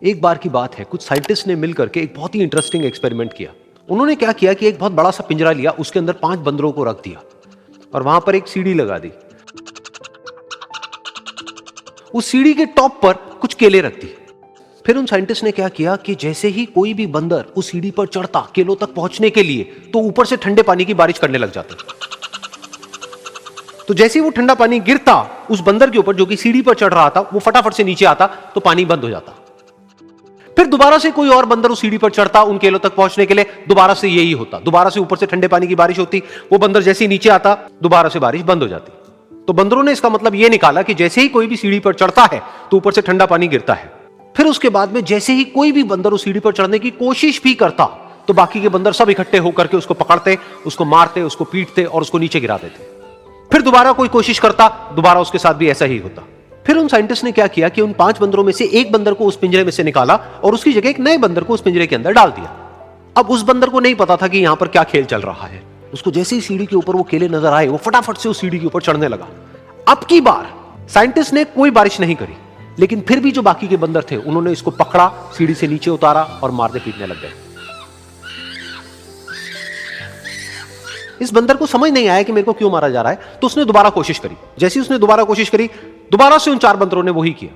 एक बार की बात है, कुछ साइंटिस्ट ने मिलकर के एक बहुत ही इंटरेस्टिंग एक्सपेरिमेंट किया। उन्होंने क्या किया कि एक बहुत बड़ा सा पिंजरा लिया, उसके अंदर 5 बंदरों को रख दिया और वहां पर एक सीढ़ी लगा दी। उस सीढ़ी के टॉप पर कुछ केले रख दी। फिर उन साइंटिस्ट ने क्या किया कि जैसे ही कोई भी बंदर उस सीढ़ी पर चढ़ता केलों तक पहुंचने के लिए, तो ऊपर से ठंडे पानी की बारिश करने लग जाते। तो जैसे ही वो ठंडा पानी गिरता उस बंदर के ऊपर जो कि सीढ़ी पर चढ़ रहा था, वो फटाफट से नीचे आता तो पानी बंद हो जाता। फिर दोबारा से कोई और बंदर उस सीढ़ी पर चढ़ता उन केलों तक पहुंचने के लिए, दोबारा से यही होता। दोबारा से ऊपर से ठंडे पानी की बारिश होती, वो बंदर जैसे ही नीचे आता दोबारा से बारिश बंद हो जाती। तो बंदरों ने इसका मतलब यह निकाला कि जैसे ही कोई भी सीढ़ी पर चढ़ता है तो ऊपर से ठंडा पानी गिरता है। फिर उसके बाद में जैसे ही कोई भी बंदर उस सीढ़ी पर चढ़ने की कोशिश भी करता तो बाकी के बंदर सब इकट्ठे होकर के उसको पकड़ते, उसको मारते, उसको पीटते और उसको नीचे गिरा देते। फिर दोबारा कोई कोशिश करता, दोबारा उसके साथ भी ऐसा ही होता। फिर उन साइंटिस्ट ने क्या किया कि उन 5 बंदरों में से एक बंदर को उस पिंजरे में से निकाला और उसकी जगह एक नए बंदर को उस पिंजरे के अंदर डाल दिया। अब उस बंदर को नहीं पता था कि यहां पर क्या खेल चल रहा है। उसको जैसे ही सीढ़ी के ऊपर वो केले नजर आए, वो फटाफट से उस सीढ़ी के ऊपर चढ़ने लगा। अब की बार साइंटिस्ट ने कोई बारिश नहीं करी, लेकिन फिर भी जो बाकी के बंदर थे उन्होंने इसको पकड़ा, सीढ़ी से नीचे उतारा और मारने पीटने लग गए। इस बंदर को समझ नहीं आया कि मेरे को क्यों मारा जा रहा है, तो उसने दोबारा कोशिश करी। जैसे ही उसने दोबारा कोशिश करी, दोबारा से उन 4 बंदरों ने वही किया।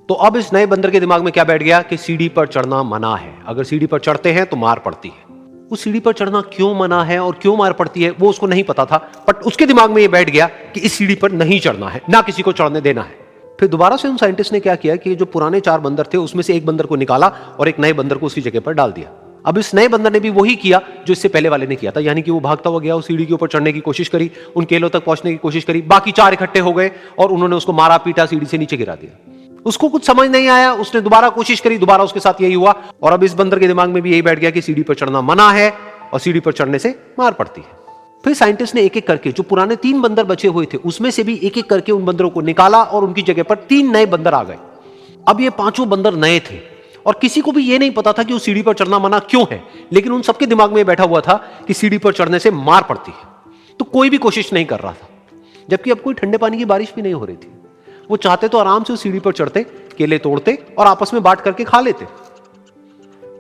तो अब इस नए बंदर के दिमाग में क्या बैठ गया कि सीढ़ी पर चढ़ना मना है, अगर सीढ़ी पर चढ़ते हैं तो मार पड़ती है। उस सीढ़ी पर चढ़ना क्यों मना है और क्यों मार पड़ती है वो उसको नहीं पता था, बट उसके दिमाग में यह बैठ गया कि इस सीढ़ी पर नहीं चढ़ना है, ना किसी को चढ़ने देना है। फिर दोबारा से उन साइंटिस्ट ने क्या किया कि जो पुराने 4 बंदर थे उसमें से एक बंदर को निकाला और एक नए बंदर को उसकी जगह पर डाल दिया। अब इस नए बंदर ने भी वही किया जो इससे पहले वाले ने किया था, यानी कि वो भागता हुआ गया, उस सीढ़ी के ऊपर चढ़ने की कोशिश करी, उन केलों तक पहुंचने की कोशिश करी। बाकी 4 इकट्ठे हो गए और उन्होंने उसको मारा पीटा, सीढ़ी से नीचे गिरा दिया। उसको कुछ समझ नहीं आया, उसने दोबारा कोशिश करी, दोबारा उसके साथ यही हुआ। और अब इस बंदर के दिमाग में भी यही बैठ गया कि सीढ़ी पर चढ़ना मना है और सीढ़ी पर चढ़ने से मार पड़ती है। फिर साइंटिस्ट ने एक एक करके जो पुराने 3 बंदर बचे हुए थे उसमें से भी एक एक करके उन बंदरों को निकाला और उनकी जगह पर 3 नए बंदर आ गए। अब ये 5 बंदर नए थे और किसी को भी ये नहीं पता था कि उस सीढ़ी पर चढ़ना मना क्यों है, लेकिन उन सबके दिमाग में बैठा हुआ था कि सीढ़ी पर चढ़ने से मार पड़ती है। तो कोई भी कोशिश नहीं कर रहा था, जबकि अब कोई ठंडे पानी की बारिश भी नहीं हो रही थी। वो चाहते तो आराम से उस सीढ़ी पर चढ़ते, केले तोड़ते और आपस में बांट करके खा लेते।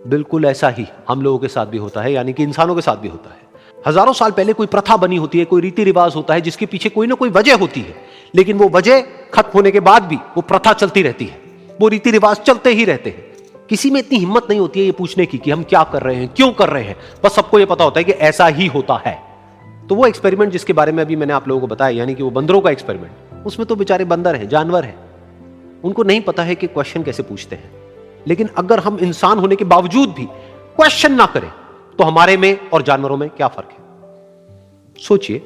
बिल्कुल ऐसा ही हम लोगों के साथ भी होता है, यानी कि इंसानों के साथ भी होता है। हजारों साल पहले कोई प्रथा बनी होती है, कोई रीति रिवाज होता है जिसके पीछे कोई ना कोई वजह होती है, लेकिन वो वजह खत्म होने के बाद भी वो प्रथा चलती रहती है, वो रीति रिवाज चलते ही रहते हैं। किसी में इतनी हिम्मत नहीं होती है ये पूछने की कि हम क्या कर रहे हैं, क्यों कर रहे हैं, बस सबको ये पता होता है कि ऐसा ही होता है। तो वो एक्सपेरिमेंट जिसके बारे में अभी मैंने आप लोगों को बताया, यानी कि वो बंदरों का एक्सपेरिमेंट, उसमें तो बेचारे बंदर हैं, जानवर हैं, उनको नहीं पता है कि क्वेश्चन कैसे पूछते हैं। लेकिन अगर हम इंसान होने के बावजूद भी क्वेश्चन ना करें तो हमारे में और जानवरों में क्या फर्क है? सोचिए।